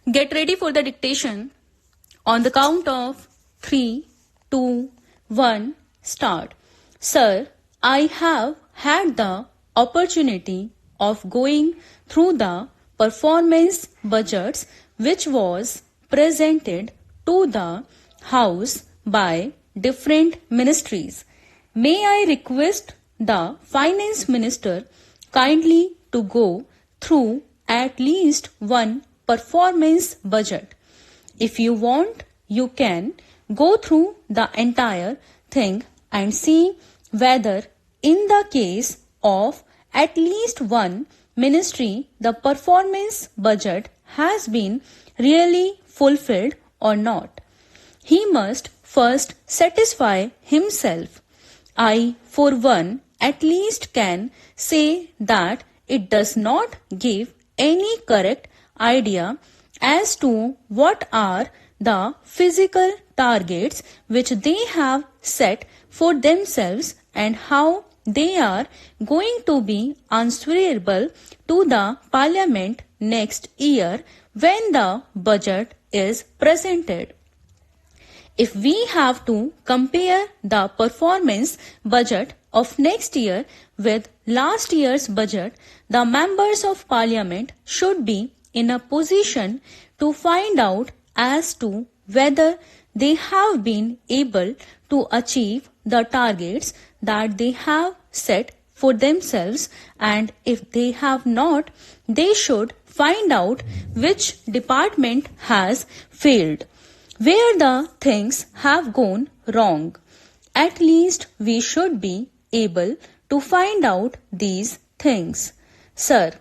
Get ready for the dictation. On the count of 3, 2, 1, start. Sir, I have had the opportunity of going through the performance budgets which was presented to the House by different ministries. May I request the Finance Minister kindly to go through at least one performance budget. If you want, you can go through the entire thing and see whether in the case of at least one ministry the performance budget has been really fulfilled or not. He must first satisfy himself. I, for one, at least can say that it does not give any correct idea as to what are the physical targets which they have set for themselves and how they are going to be answerable to the Parliament next year when the budget is presented. If we have to compare the performance budget of next year with last year's budget, the members of Parliament should be in a position to find out as to whether they have been able to achieve the targets that they have set for themselves, and if they have not, they should find out which department has failed, where the things have gone wrong. At least we should be able to find out these things. Sir,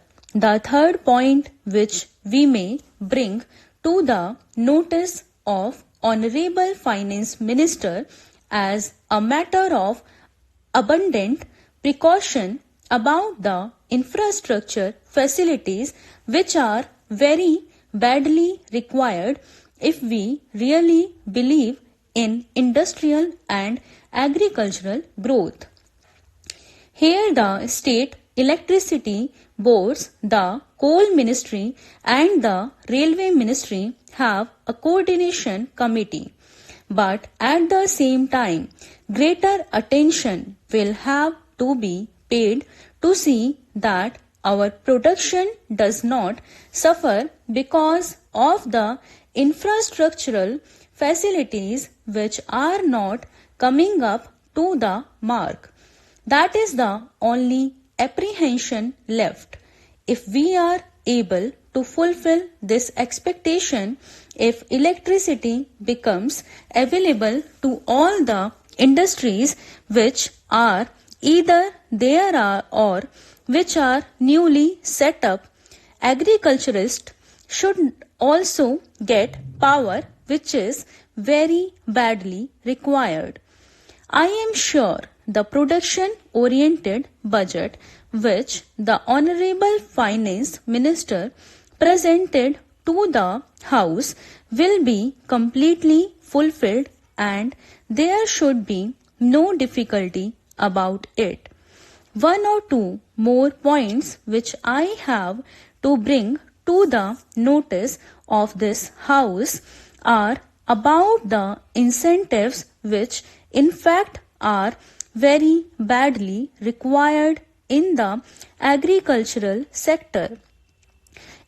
the third point which we may bring to the notice of Honorable Finance Minister as a matter of abundant precaution about the infrastructure facilities which are very badly required if we really believe in industrial and agricultural growth. Here the state electricity boards, the coal ministry and the railway ministry have a coordination committee. But at the same time, greater attention will have to be paid to see that our production does not suffer because of the infrastructural facilities which are not coming up to the mark. That is the only apprehension left. If we are able to fulfill this expectation, if electricity becomes available to all the industries which are either there are or which are newly set up, agriculturists should also get power which is very badly required. I am sure the production-oriented budget which the Honorable Finance Minister presented to the House will be completely fulfilled and there should be no difficulty about it. One or two more points which I have to bring to the notice of this House are about the incentives which in fact are very badly required in the agricultural sector.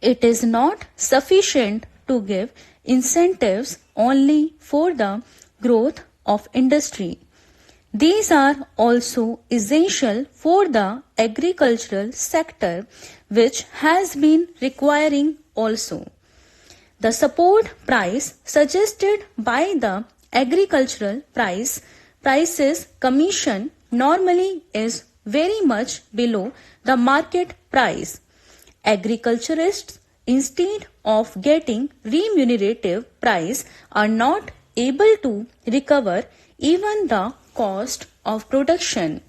It is not sufficient to give incentives only for the growth of industry. These are also essential for the agricultural sector which has been requiring also. The support price suggested by the Agricultural Prices Commission normally is very much below the market price. Agriculturists, instead of getting remunerative price, are not able to recover even the cost of production.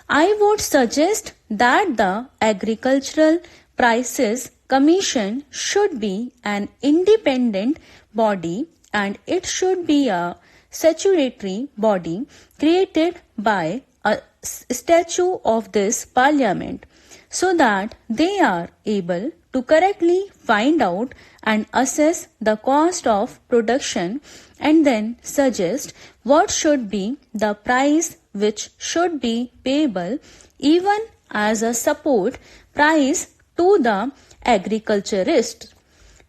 I would suggest that the Agricultural Prices Commission should be an independent body and it should be a statutory body created by a statute of this Parliament so that they are able to correctly find out and assess the cost of production and then suggest what should be the price which should be payable even as a support price to the agriculturist.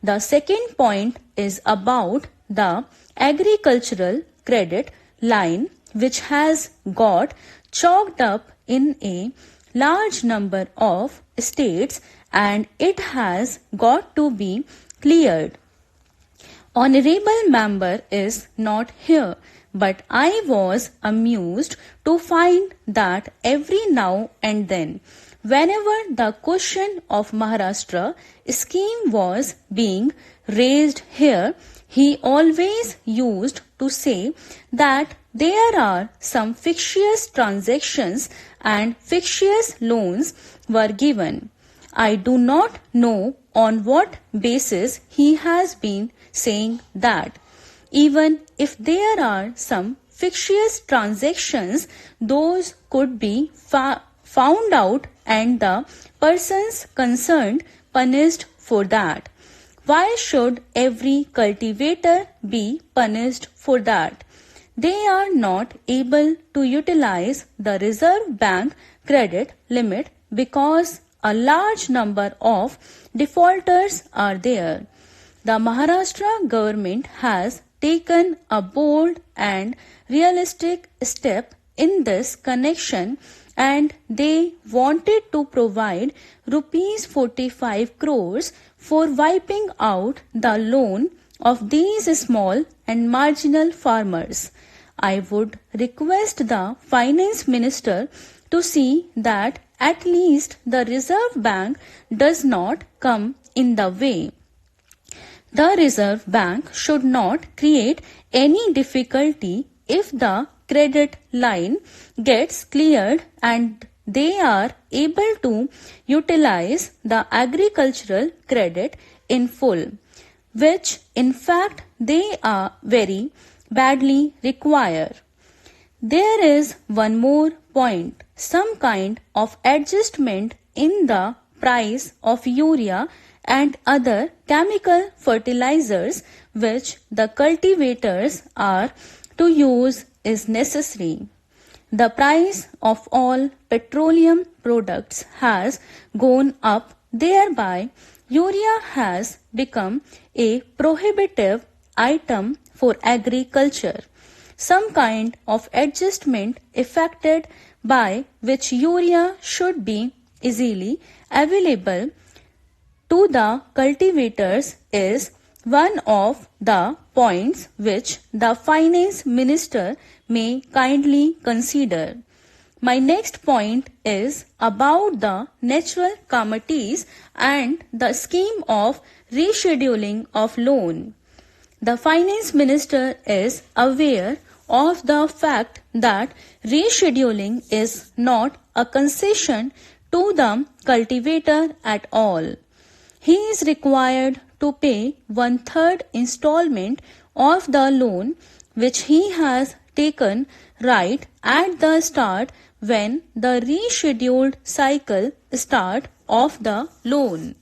The second point is about the agricultural credit line, which has got chalked up in a large number of states and it has got to be cleared. Honorable member is not here, but I was amused to find that every now and then, whenever the question of Maharashtra scheme was being raised here, he always used to say that there are some fictitious transactions and fictitious loans were given. I do not know on what basis he has been saying that. Even if there are some fictitious transactions, those could be found out and the persons concerned punished for that. Why should every cultivator be punished for that? They are not able to utilize the Reserve Bank credit limit because a large number of defaulters are there. The Maharashtra government has taken a bold and realistic step in this connection and they wanted to provide rupees 45 crores for wiping out the loan of these small and marginal farmers. I would request the finance minister to see that at least the Reserve Bank does not come in the way. The Reserve Bank should not create any difficulty if the credit line gets cleared and they are able to utilize the agricultural credit in full, which in fact they are very badly require. There is one more point, some kind of adjustment in the price of urea and other chemical fertilizers which the cultivators are to use is necessary. The price of all petroleum products has gone up, thereby urea has become a prohibitive item for agriculture. Some kind of adjustment effected by which urea should be easily available to the cultivators is one of the points which the finance minister may kindly consider. My next point is about the natural calamities and the scheme of rescheduling of loan. The finance minister is aware of the fact that rescheduling is not a concession to the cultivator at all. He is required to pay 1/3 installment of the loan which he has taken right at the start when the rescheduled cycle start of the loan.